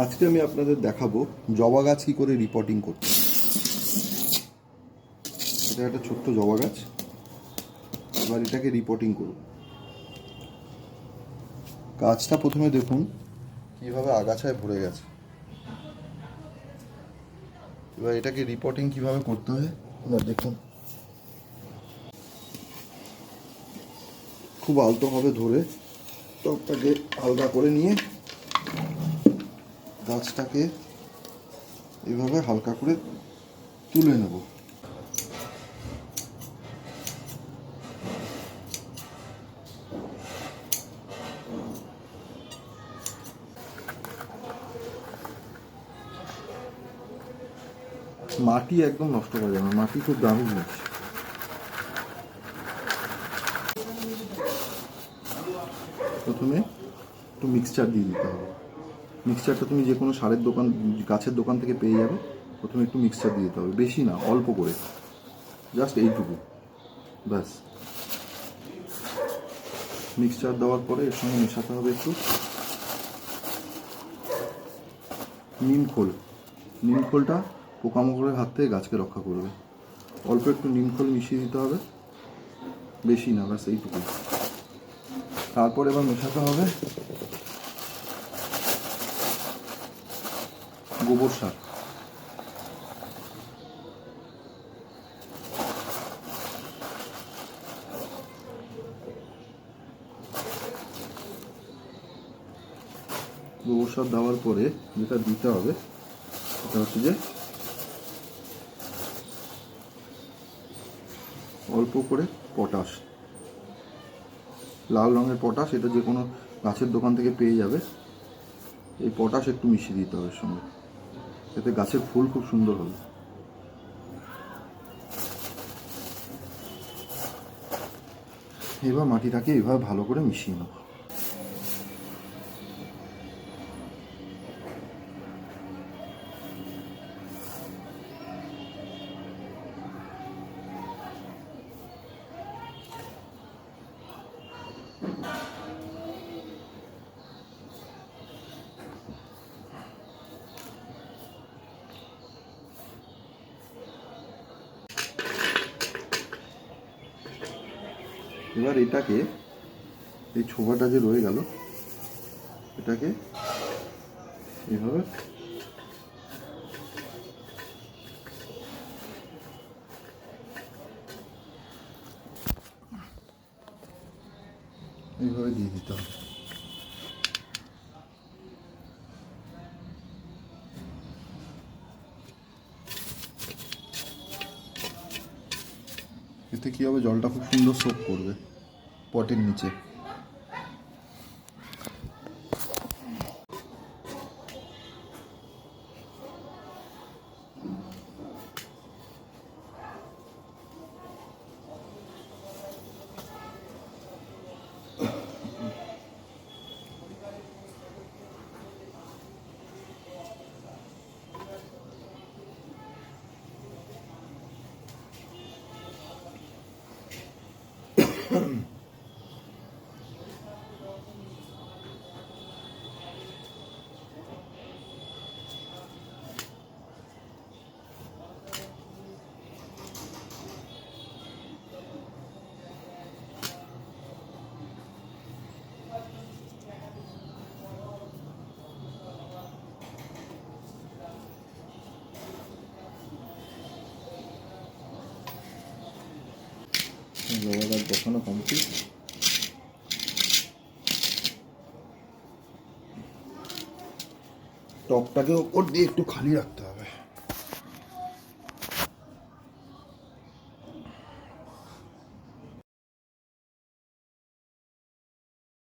আজকে আমি আপনাদের দেখাবো জবা গাছ কী করে রিপোর্টিং করতে। এটা একটা ছোট্ট জবা গাছ। এবার এটাকে রিপোর্টিং করুন। গাছটা প্রথমে দেখুন কীভাবে আগাছায় ভরে গেছে। এবার এটাকে রিপোর্টিং কীভাবে করতে হয় এবার দেখুন। খুব আলতোভাবে ধরে টবটাকে আলগা করে নিয়ে গাছটাকে এভাবে হালকা করে তুলে নেব। মাটি একদম নষ্ট করা যাবে না, মাটি খুব দারুণ জিনিস। প্রথমে একটু মিক্সচার দিয়ে দিতে হবে। মিক্সচারটা তুমি যে কোনো সারের দোকান, গাছের দোকান থেকে পেয়ে যাবে। প্রথমে একটু মিক্সচার দিয়ে দিতে হবে, বেশি না, অল্প করে, জাস্ট এইটুকু, ব্যাস। মিক্সচার দেওয়ার পরে এর সঙ্গে মেশাতে হবে একটু নিমখোল। নিমখোলটা পোকামাকড়ের হাত থেকে গাছকে রক্ষা করবে। অল্প একটু নিমখোল মিশিয়ে দিতে হবে, বেশি না, ব্যাস এইটুকু। তারপর এবার মেশাতে হবে গোবর সার। গোবর সার দেওয়ার পরে যেটা দিতে হবে সেটা হচ্ছে যে অল্প করে পটাশ, লাল রঙের পটাশ, এটা যে কোনো গাছের দোকান থেকে পেয়ে যাবে। এই পটাশ একটু মিশিয়ে দিতে হবে সঙ্গে, এতে গাছের ফুল খুব সুন্দর হবে। এবার মাটিটাকে এভাবে ভালো করে মিশিয়ে নেব। এবার এটাকে, এই ছোবাটা যে রয়ে গেল, এটাকে এইভাবে এইভাবে দিয়ে দিতে হবে। এতে কী হবে, জলটা খুব সুন্দর সোক করবে পটের নিচে। জবা গাছ বসানো কমপ্লিট। টপটাকে ওপর দিয়ে একটু খালি রাখতে